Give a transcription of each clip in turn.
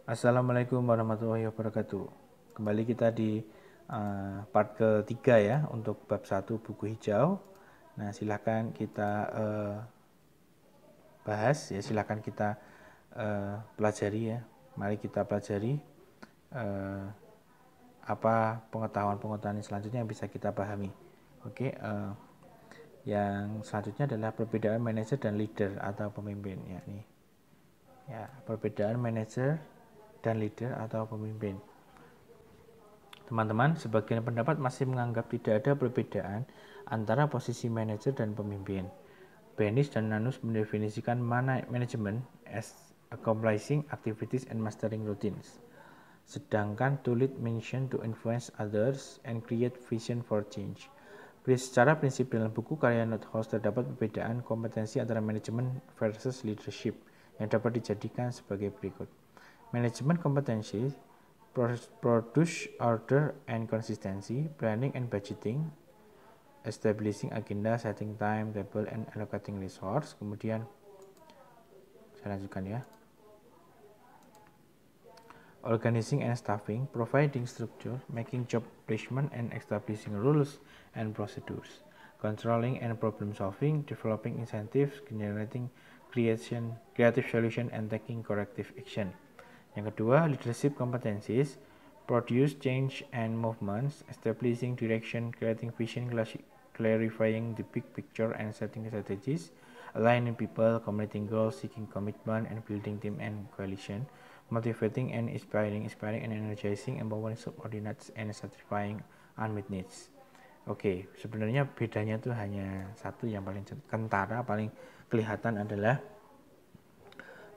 Assalamualaikum warahmatullahi wabarakatuh. Kembali kita di part ketiga ya untuk bab 1 buku hijau. Nah, silahkan kita bahas ya, silahkan kita pelajari ya. Mari kita pelajari apa pengetahuan-pengetahuan selanjutnya yang bisa kita pahami. Oke, yang selanjutnya adalah perbedaan manajer dan leader atau pemimpin ya nih. Ya, perbedaan manajer dan leader atau pemimpin. Teman-teman, sebagian pendapat masih menganggap tidak ada perbedaan antara posisi manajer dan pemimpin. Benis dan Nanus mendefinisikan manajemen as accomplishing activities and mastering routines. Sedangkan Tulit mention to influence others and create vision for change. Secara prinsip dalam buku karya Nordhaus terdapat perbedaan kompetensi antara manajemen versus leadership yang dapat dijadikan sebagai berikut. Manajemen kompetensi produce order and consistency, planning and budgeting, establishing agenda, setting time table and allocating resource. Kemudian saya lanjutkan ya. Organizing and staffing, providing structure, making job placement and establishing rules and procedures. Controlling and problem solving, developing incentives, generating creative solution and taking corrective action. Yang kedua, leadership competencies, produce change and movements, establishing direction, creating vision, clarifying the big picture and setting strategies, aligning people, committing goals, seeking commitment and building team and coalition, motivating and inspiring and energizing, empowering subordinates and satisfying unmet needs. Oke, sebenarnya bedanya tuh hanya satu yang paling kentara, paling kelihatan adalah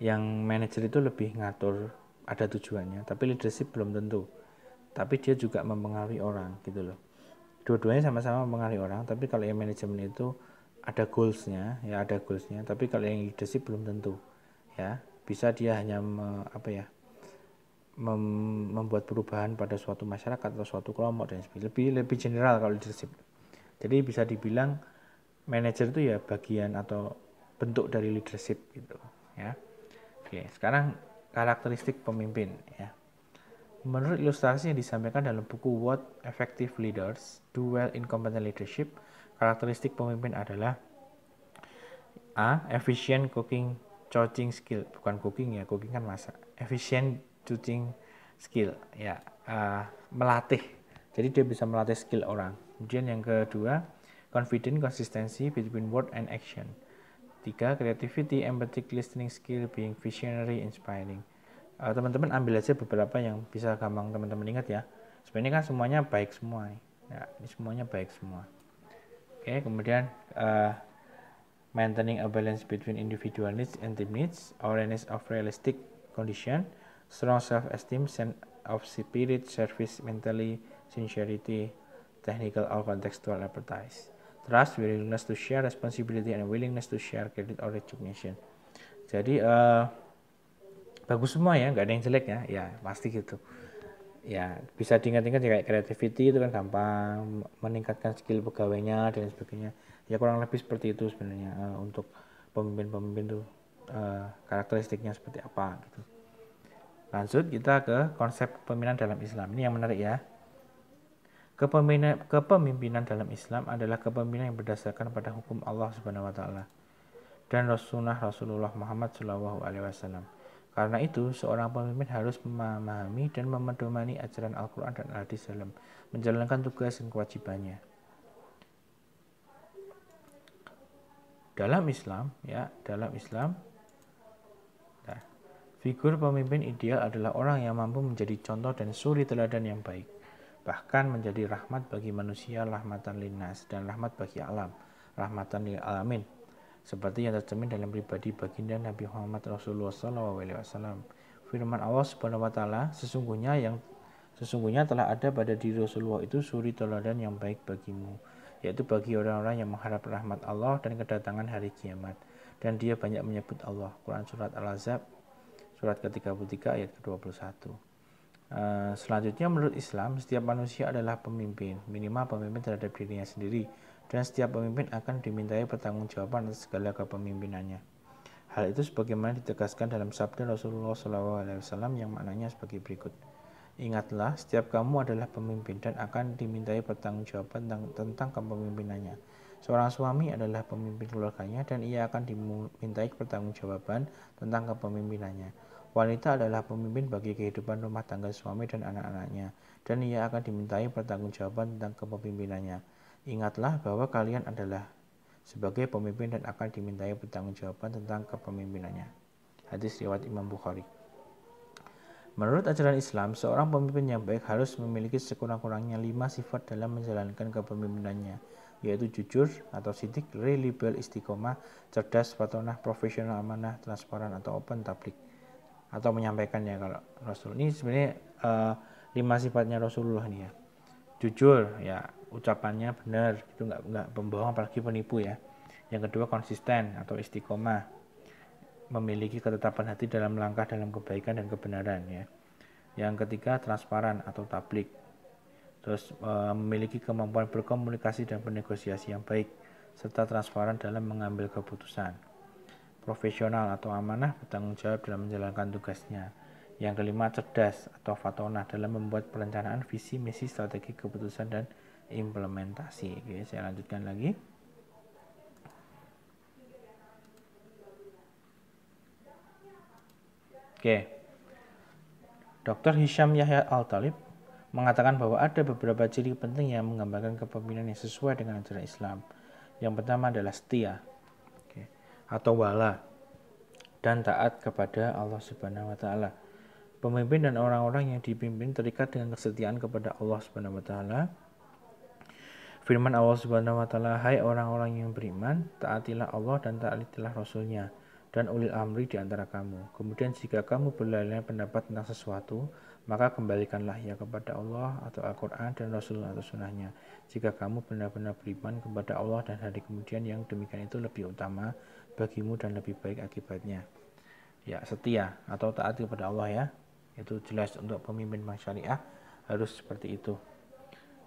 yang manajer itu lebih ngatur, ada tujuannya, tapi leadership belum tentu. Tapi dia juga mempengaruhi orang gitu loh. Dua-duanya sama-sama mempengaruhi orang, tapi kalau yang manajemen itu ada goalsnya, tapi kalau yang leadership belum tentu ya. Bisa dia hanya membuat perubahan pada suatu masyarakat atau suatu kelompok dan sebagainya. Lebih general kalau leadership. Jadi bisa dibilang manajer itu ya bagian atau bentuk dari leadership gitu ya. Oke, sekarang karakteristik pemimpin ya. Menurut ilustrasi yang disampaikan dalam buku What Effective Leaders Do Well in Competent Leadership, karakteristik pemimpin adalah A. Efficient coaching skill, bukan cooking ya, cooking kan masak. Efficient coaching skill ya, melatih. Jadi dia bisa melatih skill orang. Kemudian yang kedua, confident consistency between word and action. 3. Creativity, empathic listening skill, being visionary, inspiring. Teman-teman ambil aja beberapa yang bisa gampang teman-teman ingat ya. Sebenarnya kan semuanya baik semua nih. Ya, ini semuanya baik semua. Oke, kemudian maintaining a balance between individual needs and team needs, awareness of realistic condition, strong self-esteem, sense of spirit, service mentally, sincerity, technical or contextual expertise, trust, willingness to share responsibility, and willingness to share credit or recognition. Jadi bagus semua ya, nggak ada yang jelek ya pasti gitu. Ya bisa diingat-ingat ya, kayak creativity itu kan gampang, meningkatkan skill pegawainya dan sebagainya. Ya kurang lebih seperti itu sebenarnya untuk pemimpin-pemimpin tuh karakteristiknya seperti apa gitu. Lanjut kita ke konsep kepemimpinan dalam Islam. Ini yang menarik ya. Kepemimpinan dalam Islam adalah kepemimpinan yang berdasarkan pada hukum Allah Subhanahu wa taala dan Rasulullah Muhammad Shallallahu alaihi wasallam. Karena itu, seorang pemimpin harus memahami dan memedomani ajaran Al-Quran dan Al-Hadis dalam menjalankan tugas dan kewajibannya. Dalam Islam, figur pemimpin ideal adalah orang yang mampu menjadi contoh dan suri teladan yang baik, bahkan menjadi rahmat bagi manusia, rahmatan linnas, dan rahmat bagi alam, rahmatan lil alamin, seperti yang tercermin dalam pribadi baginda Nabi Muhammad Rasulullah SAW. Firman Allah Subhanahu wa taala, sesungguhnya telah ada pada diri Rasulullah itu suri teladan yang baik bagimu, yaitu bagi orang-orang yang mengharap rahmat Allah dan kedatangan hari kiamat, dan dia banyak menyebut Allah. Quran surat Al-Ahzab surat ke-33 ayat ke-21. Selanjutnya, menurut Islam, setiap manusia adalah pemimpin, minimal pemimpin terhadap dirinya sendiri, dan setiap pemimpin akan dimintai pertanggungjawaban atas segala kepemimpinannya. Hal itu sebagaimana ditegaskan dalam sabda Rasulullah SAW yang maknanya sebagai berikut. Ingatlah, setiap kamu adalah pemimpin dan akan dimintai pertanggungjawaban tentang kepemimpinannya. Seorang suami adalah pemimpin keluarganya dan ia akan dimintai pertanggungjawaban tentang kepemimpinannya. Wanita adalah pemimpin bagi kehidupan rumah tangga suami dan anak-anaknya, dan ia akan dimintai pertanggungjawaban tentang kepemimpinannya. Ingatlah bahwa kalian adalah sebagai pemimpin dan akan dimintai pertanggungjawaban tentang kepemimpinannya. Hadis riwayat Imam Bukhari. Menurut ajaran Islam, seorang pemimpin yang baik harus memiliki sekurang-kurangnya 5 sifat dalam menjalankan kepemimpinannya, yaitu jujur atau sidik, reliable, istiqomah, cerdas, fatonah, profesional, amanah, transparan atau open, tablik, atau menyampaikannya. Kalau Rasul ini sebenarnya 5 sifatnya Rasulullah nih ya. Jujur, ya ucapannya benar, itu nggak pembohong apalagi penipu ya. Yang kedua konsisten atau istiqomah, memiliki ketetapan hati dalam langkah dalam kebaikan dan kebenaran ya. Yang ketiga transparan atau tablik, terus memiliki kemampuan berkomunikasi dan bernegosiasi yang baik serta transparan dalam mengambil keputusan. Profesional atau amanah, bertanggung jawab dalam menjalankan tugasnya. Yang kelima cerdas atau fatonah, dalam membuat perencanaan visi misi strategi keputusan dan implementasi. Oke, saya lanjutkan lagi. Oke, Dr. Hisham Yahya Al-Talib mengatakan bahwa ada beberapa ciri penting yang menggambarkan kepemimpinan yang sesuai dengan ajaran Islam. Yang pertama adalah setia, atau wala, dan taat kepada Allah Subhanahu wa Ta'ala. Pemimpin dan orang-orang yang dipimpin terikat dengan kesetiaan kepada Allah Subhanahu wa Ta'ala. Firman Allah Subhanahu wa Ta'ala, hai orang-orang yang beriman, taatilah Allah dan taatilah Rasul-Nya dan ulil amri di antara kamu. Kemudian jika kamu berlain pendapat tentang sesuatu, maka kembalikanlah ia kepada Allah atau Al-Quran dan Rasul atau Sunnahnya. Jika kamu benar-benar beriman kepada Allah dan hari kemudian, yang demikian itu lebih utama bagimu dan lebih baik akibatnya. Ya, setia atau taat kepada Allah ya, itu jelas untuk pemimpin bank syariah harus seperti itu.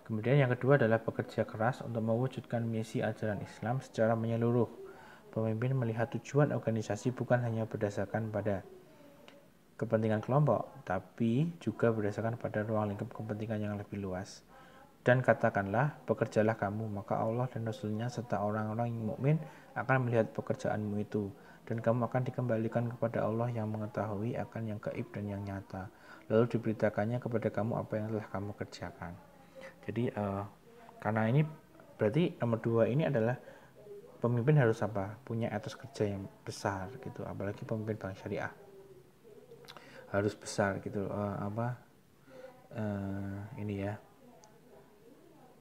Kemudian yang kedua adalah bekerja keras untuk mewujudkan misi ajaran Islam secara menyeluruh. Pemimpin melihat tujuan organisasi bukan hanya berdasarkan pada kepentingan kelompok, tapi juga berdasarkan pada ruang lingkup kepentingan yang lebih luas. Dan katakanlah, bekerjalah kamu, maka Allah dan Rasul-Nya serta orang-orang yang mukmin akan melihat pekerjaanmu itu, dan kamu akan dikembalikan kepada Allah yang mengetahui akan yang gaib dan yang nyata. Lalu diberitakannya kepada kamu apa yang telah kamu kerjakan. Jadi karena ini berarti nomor 2 ini adalah pemimpin harus apa? Punya etos kerja yang besar gitu, apalagi pemimpin bank syariah harus besar gitu. Ini ya,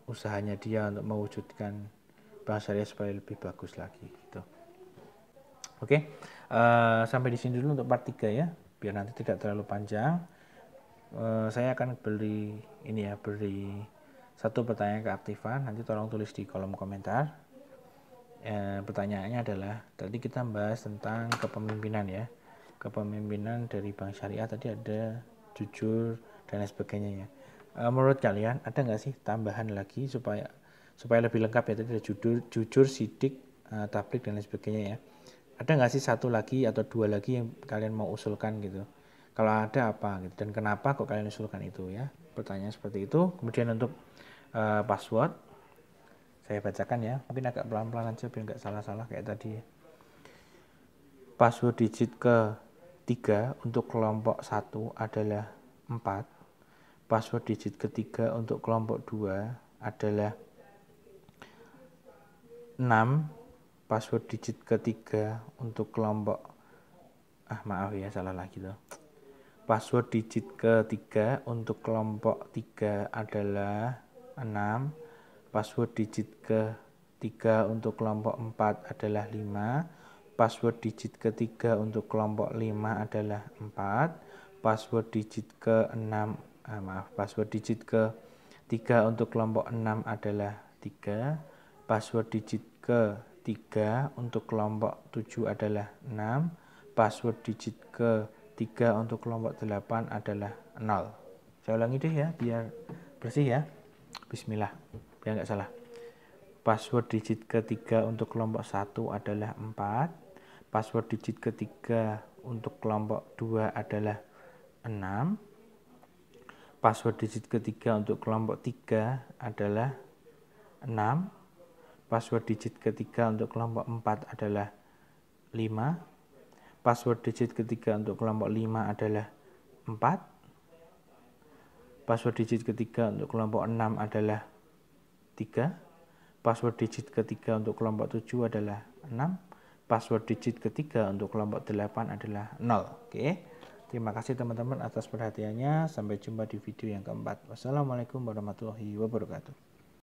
usahanya dia untuk mewujudkan bank syariah supaya lebih bagus lagi gitu. Oke, sampai di sini dulu untuk part 3 ya, biar nanti tidak terlalu panjang. Saya akan beri satu pertanyaan keaktifan, nanti tolong tulis di kolom komentar. Pertanyaannya adalah, tadi kita bahas tentang kepemimpinan ya, kepemimpinan dari bank syariah tadi ada jujur dan lain sebagainya ya. Menurut kalian ada nggak sih tambahan lagi supaya lebih lengkap ya, tadi ada jujur, sidik, tablik dan lain sebagainya ya. Ada nggak sih satu lagi atau 2 lagi yang kalian mau usulkan gitu? Kalau ada apa gitu, dan kenapa kok kalian usulkan itu ya? Pertanyaan seperti itu. Kemudian untuk password saya bacakan ya, mungkin agak pelan-pelan aja biar nggak salah-salah kayak tadi. Password digit ke-3 untuk kelompok 1 adalah 4. Password digit ke-3 untuk kelompok 2 adalah 6. Password digit ke-3 untuk kelompok salah lagi tuh. Password digit ke-3 untuk kelompok 3 adalah 6. Password digit ke-3 untuk kelompok 4 adalah 5. Password digit ke-3 untuk kelompok 5 adalah 4. Password digit ke-6 password digit ke-3 untuk kelompok 6 adalah 3. Password digit ke-3 untuk kelompok 7 adalah 6. Password digit ke-3 untuk kelompok 8 adalah 0. Saya ulangi deh ya, biar bersih ya. Bismillah, biar nggak salah. Password digit ke-3 untuk kelompok 1 adalah 4. Password digit ketiga untuk kelompok 2 adalah 6. Password digit ketiga untuk kelompok 3 adalah 6. Password digit ketiga untuk kelompok 4 adalah 5. Password digit ketiga untuk kelompok 5 adalah 4. Password digit ketiga untuk kelompok 6 adalah 3. Password digit ketiga untuk kelompok 7 adalah 6. Password digit ketiga untuk kelompok 8 adalah 0. Oke. Terima kasih teman-teman atas perhatiannya. Sampai jumpa di video yang keempat. Wassalamualaikum warahmatullahi wabarakatuh.